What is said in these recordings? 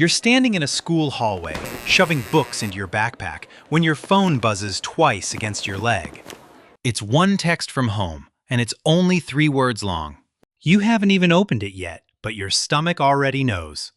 You're standing in a school hallway, shoving books into your backpack, when your phone buzzes twice against your leg. It's one text from home, and it's only 3 words long. You haven't even opened it yet, but your stomach already knows.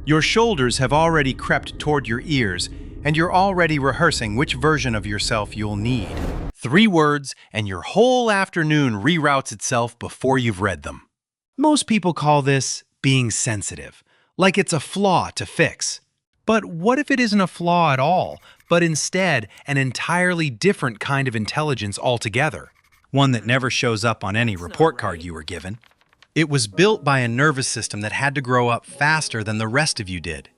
Your shoulders have already crept toward your ears, and you're already rehearsing which version of yourself you'll need. 3 words, and your whole afternoon reroutes itself before you've read them. Most people call this being sensitive, like it's a flaw to fix. But what if it isn't a flaw at all, but instead an entirely different kind of intelligence altogether? One that never shows up on any report card you were given. It was built by a nervous system that had to grow up faster than the rest of you did.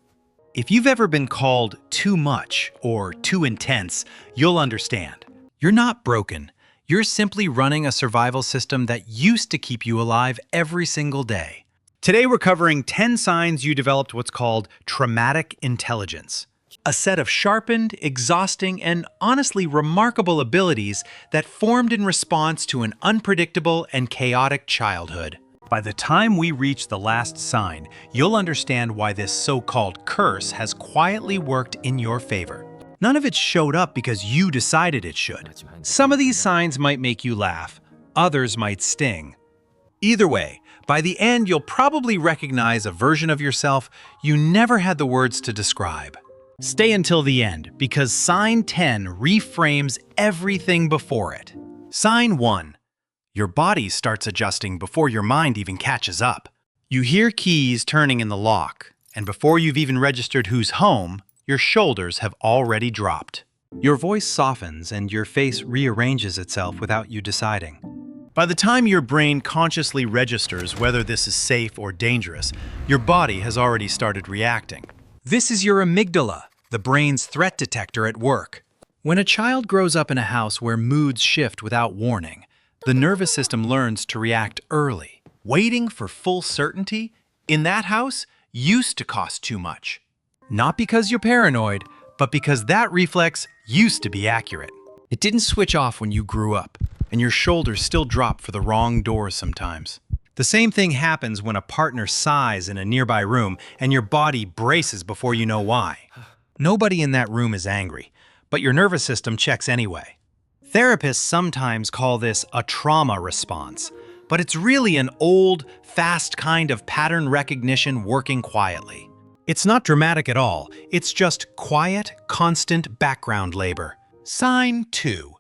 If you've ever been called too much or too intense, you'll understand. You're not broken. You're simply running a survival system that used to keep you alive every single day. Today we're covering 10 signs you developed what's called traumatic intelligence. A set of sharpened, exhausting, and honestly remarkable abilities that formed in response to an unpredictable and chaotic childhood. By the time we reach the last sign, you'll understand why this so-called curse has quietly worked in your favor. None of it showed up because you decided it should. Some of these signs might make you laugh, others might sting. Either way, by the end you'll probably recognize a version of yourself you never had the words to describe. Stay until the end, because sign 10 reframes everything before it. Sign 1. Your body starts adjusting before your mind even catches up. You hear keys turning in the lock, and before you've even registered who's home, your shoulders have already dropped. Your voice softens and your face rearranges itself without you deciding. By the time your brain consciously registers whether this is safe or dangerous, your body has already started reacting. This is your amygdala, the brain's threat detector at work. When a child grows up in a house where moods shift without warning, the nervous system learns to react early. Waiting for full certainty in that house used to cost too much. Not because you're paranoid, but because that reflex used to be accurate. It didn't switch off when you grew up, and your shoulders still drop for the wrong doors sometimes. The same thing happens when a partner sighs in a nearby room and your body braces before you know why. Nobody in that room is angry, but your nervous system checks anyway. Therapists sometimes call this a trauma response, but it's really an old, fast kind of pattern recognition working quietly. It's not dramatic at all, it's just quiet, constant background labor. Sign 2.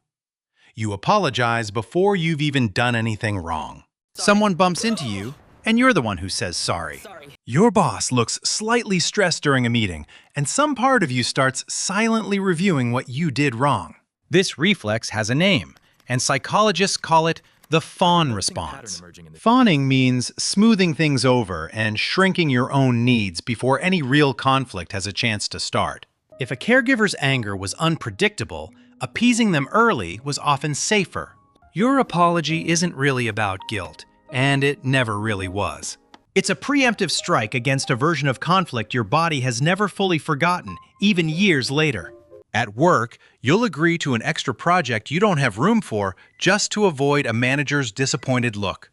You apologize before you've even done anything wrong. Someone bumps into you, and you're the one who says sorry. Your boss looks slightly stressed during a meeting, and some part of you starts silently reviewing what you did wrong. This reflex has a name, and psychologists call it the Fawn response. Fawning means smoothing things over and shrinking your own needs before any real conflict has a chance to start. If a caregiver's anger was unpredictable, appeasing them early was often safer. Your apology isn't really about guilt, and it never really was. It's a preemptive strike against a version of conflict your body has never fully forgotten, even years later. At work, you'll agree to an extra project you don't have room for just to avoid a manager's disappointed look.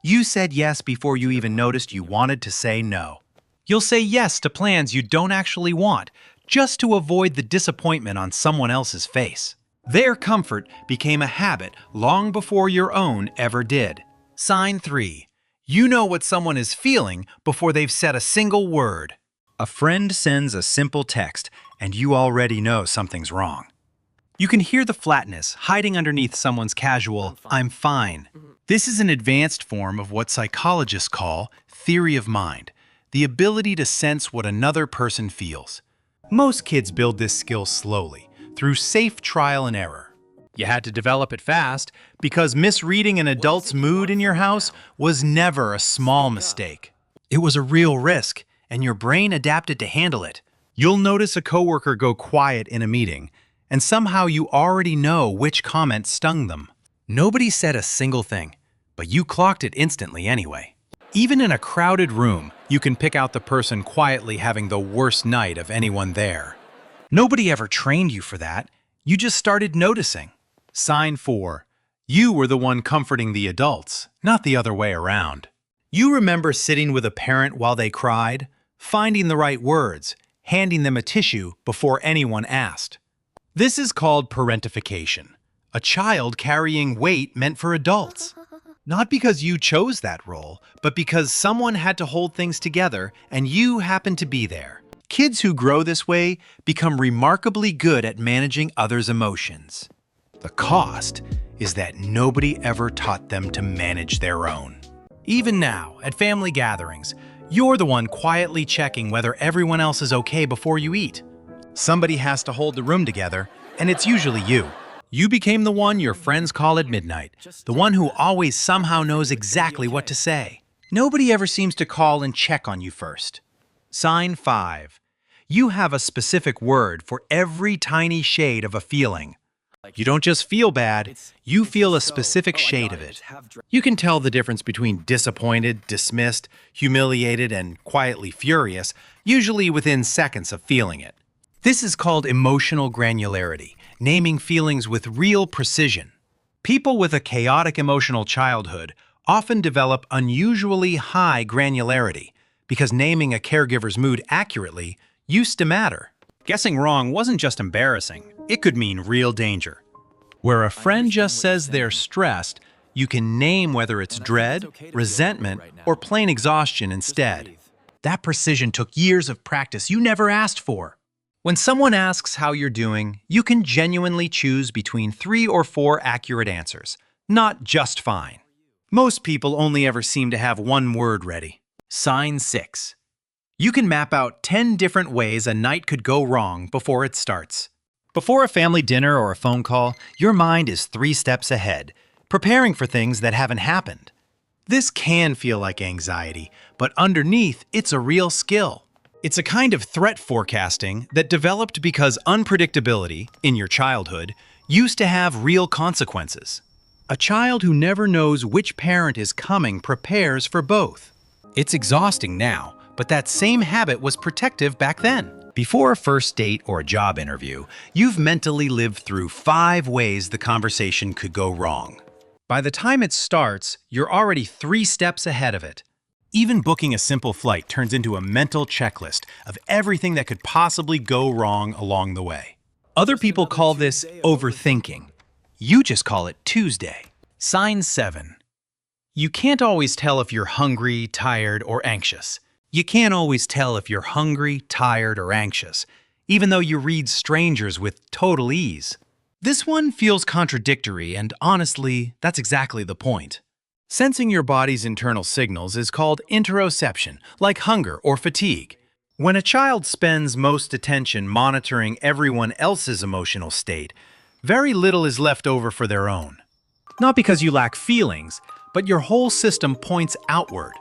You said yes before you even noticed you wanted to say no. You'll say yes to plans you don't actually want, just to avoid the disappointment on someone else's face. Their comfort became a habit long before your own ever did. Sign 3. You know what someone is feeling before they've said a single word. A friend sends a simple text, and you already know something's wrong. You can hear the flatness hiding underneath someone's casual, "I'm fine." This is an advanced form of what psychologists call theory of mind, the ability to sense what another person feels. Most kids build this skill slowly, through safe trial and error. You had to develop it fast because misreading an adult's mood in your house was never a small mistake. It was a real risk, and your brain adapted to handle it. You'll notice a coworker go quiet in a meeting, and somehow you already know which comment stung them. Nobody said a single thing, but you clocked it instantly anyway. Even in a crowded room, you can pick out the person quietly having the worst night of anyone there. Nobody ever trained you for that. You just started noticing. Sign 4. You were the one comforting the adults, not the other way around. You remember sitting with a parent while they cried, finding the right words, handing them a tissue before anyone asked. This is called parentification, a child carrying weight meant for adults. Not because you chose that role, but because someone had to hold things together and you happened to be there. Kids who grow this way become remarkably good at managing others' emotions. The cost is that nobody ever taught them to manage their own. Even now, at family gatherings, you're the one quietly checking whether everyone else is okay before you eat. Somebody has to hold the room together, and it's usually you. You became the one your friends call at midnight, the one who always somehow knows exactly what to say. Nobody ever seems to call and check on you first. Sign 5. You have a specific word for every tiny shade of a feeling. You don't just feel bad, you feel a specific shade of it. You can tell the difference between disappointed, dismissed, humiliated, and quietly furious, usually within seconds of feeling it. This is called emotional granularity, naming feelings with real precision. People with a chaotic emotional childhood often develop unusually high granularity because naming a caregiver's mood accurately used to matter. Guessing wrong wasn't just embarrassing, it could mean real danger. Where a friend just says they're stressed, you can name whether it's dread, resentment, or plain exhaustion instead. That precision took years of practice you never asked for. When someone asks how you're doing, you can genuinely choose between 3 or 4 accurate answers, not just fine. Most people only ever seem to have one word ready. Sign 6. You can map out 10 different ways a night could go wrong before it starts. Before a family dinner or a phone call, your mind is 3 steps ahead, preparing for things that haven't happened. This can feel like anxiety, but underneath, it's a real skill. It's a kind of threat forecasting that developed because unpredictability, in your childhood, used to have real consequences. A child who never knows which parent is coming prepares for both. It's exhausting now, but that same habit was protective back then. Before a first date or a job interview, you've mentally lived through 5 ways the conversation could go wrong. By the time it starts, you're already 3 steps ahead of it. Even booking a simple flight turns into a mental checklist of everything that could possibly go wrong along the way. Other people call this overthinking. You just call it Tuesday. Sign 7. You can't always tell if you're hungry, tired, or anxious. You can't always tell if you're hungry, tired, or anxious, even though you read strangers with total ease. This one feels contradictory, and honestly, that's exactly the point. Sensing your body's internal signals is called interoception, like hunger or fatigue. When a child spends most attention monitoring everyone else's emotional state, very little is left over for their own. Not because you lack feelings, but your whole system points outward.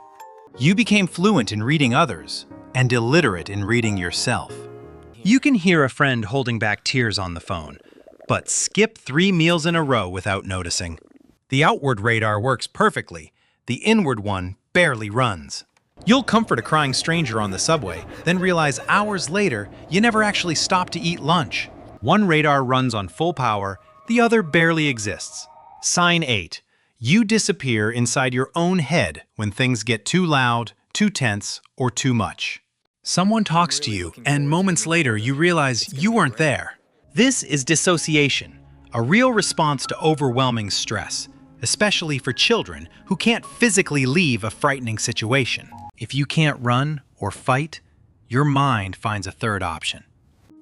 You became fluent in reading others and illiterate in reading yourself. You can hear a friend holding back tears on the phone, but skip 3 meals in a row without noticing. The outward radar works perfectly. The inward one barely runs. You'll comfort a crying stranger on the subway, then realize hours later you never actually stopped to eat lunch. One radar runs on full power, the other barely exists. Sign 8. You disappear inside your own head when things get too loud, too tense, or too much. Someone talks to you, and moments later you realize you weren't there. This is dissociation, a real response to overwhelming stress, especially for children who can't physically leave a frightening situation. If you can't run or fight, your mind finds a third option.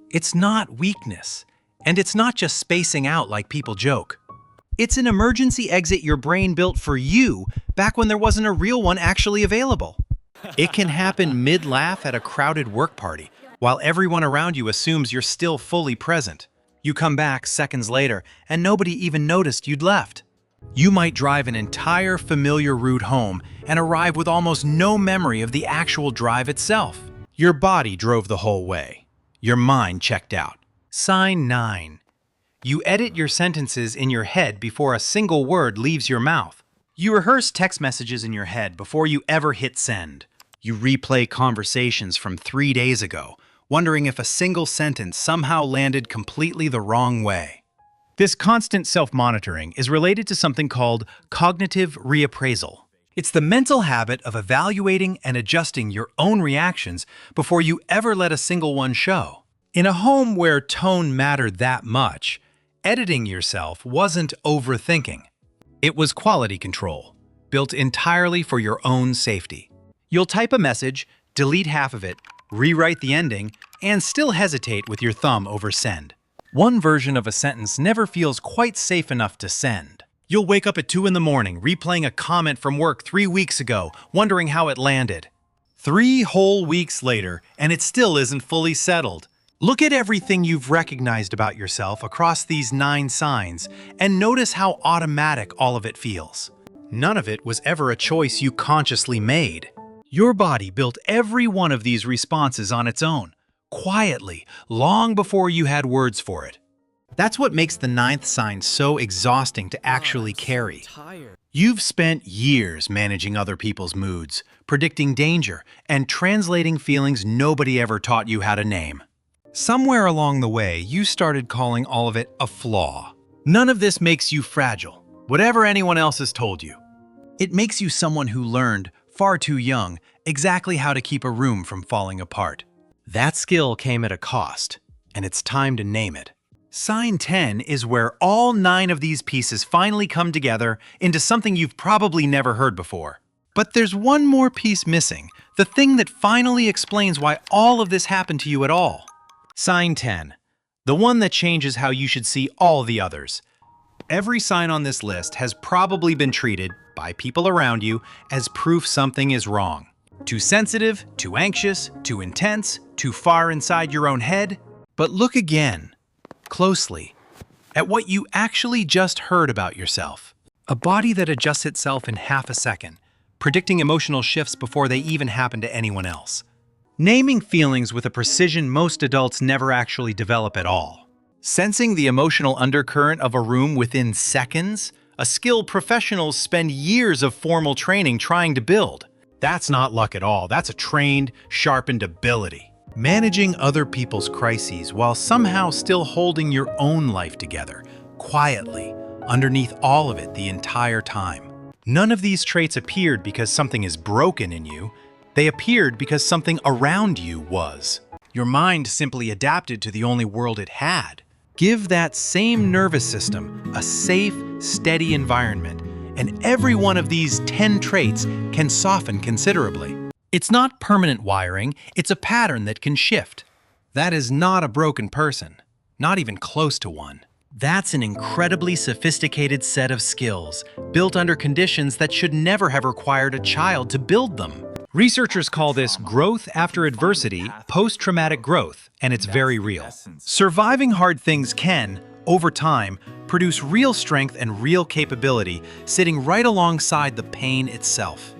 It's not weakness, and it's not just spacing out like people joke. It's an emergency exit your brain built for you back when there wasn't a real one actually available. It can happen mid-laugh at a crowded work party, while everyone around you assumes you're still fully present. You come back seconds later, and nobody even noticed you'd left. You might drive an entire familiar route home and arrive with almost no memory of the actual drive itself. Your body drove the whole way. Your mind checked out. Sign 9. You edit your sentences in your head before a single word leaves your mouth. You rehearse text messages in your head before you ever hit send. You replay conversations from 3 days ago, wondering if a single sentence somehow landed completely the wrong way. This constant self-monitoring is related to something called cognitive reappraisal. It's the mental habit of evaluating and adjusting your own reactions before you ever let a single one show. In a home where tone mattered that much, editing yourself wasn't overthinking. It was quality control, built entirely for your own safety. You'll type a message, delete half of it, rewrite the ending, and still hesitate with your thumb over send. One version of a sentence never feels quite safe enough to send. You'll wake up at 2 in the morning, replaying a comment from work 3 weeks ago, wondering how it landed. 3 whole weeks later, and it still isn't fully settled. Look at everything you've recognized about yourself across these 9 signs, and notice how automatic all of it feels. None of it was ever a choice you consciously made. Your body built every one of these responses on its own, quietly, long before you had words for it. That's what makes the 9th sign so exhausting to actually carry. You've spent years managing other people's moods, predicting danger, and translating feelings nobody ever taught you how to name. Somewhere along the way, you started calling all of it a flaw. None of this makes you fragile, whatever anyone else has told you. It makes you someone who learned, far too young, exactly how to keep a room from falling apart. That skill came at a cost, and it's time to name it. Sign 10 is where all 9 of these pieces finally come together into something you've probably never heard before. But there's one more piece missing, the thing that finally explains why all of this happened to you at all. Sign 10, the one that changes how you should see all the others. Every sign on this list has probably been treated, by people around you, as proof something is wrong. Too sensitive, too anxious, too intense, too far inside your own head. But look again, closely, at what you actually just heard about yourself. A body that adjusts itself in half a second, predicting emotional shifts before they even happen to anyone else. Naming feelings with a precision most adults never actually develop at all. Sensing the emotional undercurrent of a room within seconds, a skill professionals spend years of formal training trying to build. That's not luck at all, that's a trained, sharpened ability. Managing other people's crises while somehow still holding your own life together, quietly, underneath all of it the entire time. None of these traits appeared because something is broken in you. They appeared because something around you was. Your mind simply adapted to the only world it had. Give that same nervous system a safe, steady environment, and every one of these 10 traits can soften considerably. It's not permanent wiring, it's a pattern that can shift. That is not a broken person, not even close to one. That's an incredibly sophisticated set of skills, built under conditions that should never have required a child to build them. Researchers call this growth after adversity, post-traumatic growth, and it's very real. Surviving hard things can, over time, produce real strength and real capability, sitting right alongside the pain itself.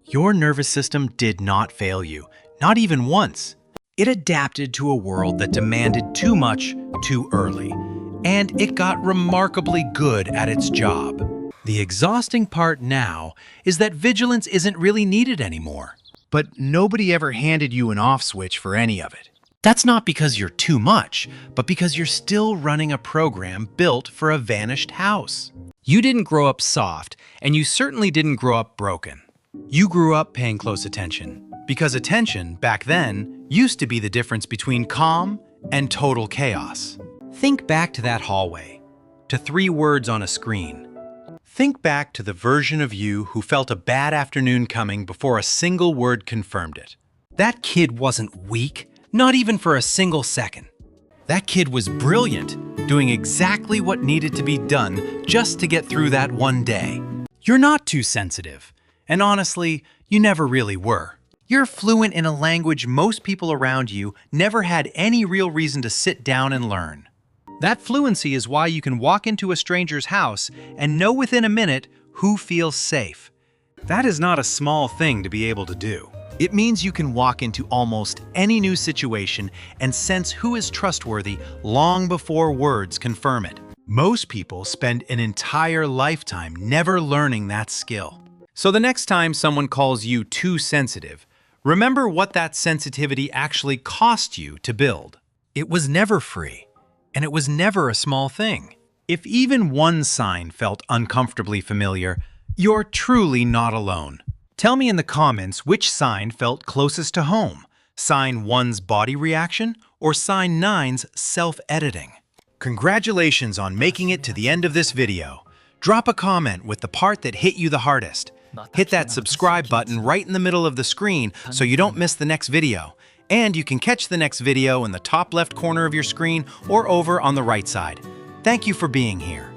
Your nervous system did not fail you, not even once. It adapted to a world that demanded too much, too early, and it got remarkably good at its job. The exhausting part now is that vigilance isn't really needed anymore. But nobody ever handed you an off switch for any of it. That's not because you're too much, but because you're still running a program built for a vanished house. You didn't grow up soft, and you certainly didn't grow up broken. You grew up paying close attention, because attention, back then, used to be the difference between calm and total chaos. Think back to that hallway, to 3 words on a screen. Think back to the version of you who felt a bad afternoon coming before a single word confirmed it. That kid wasn't weak, not even for a single second. That kid was brilliant, doing exactly what needed to be done just to get through that one day. You're not too sensitive, and honestly, you never really were. You're fluent in a language most people around you never had any real reason to sit down and learn. That fluency is why you can walk into a stranger's house and know within a minute who feels safe. That is not a small thing to be able to do. It means you can walk into almost any new situation and sense who is trustworthy long before words confirm it. Most people spend an entire lifetime never learning that skill. So the next time someone calls you too sensitive, remember what that sensitivity actually cost you to build. It was never free. And it was never a small thing. If even one sign felt uncomfortably familiar, You're truly not alone. Tell me in the comments which sign felt closest to home, sign 1's body reaction or sign 9's self-editing. Congratulations on making it to the end of this video. Drop a comment with the part that hit you the hardest. Hit that subscribe button right in the middle of the screen so you don't miss the next video. And you can catch the next video in the top left corner of your screen or over on the right side. Thank you for being here.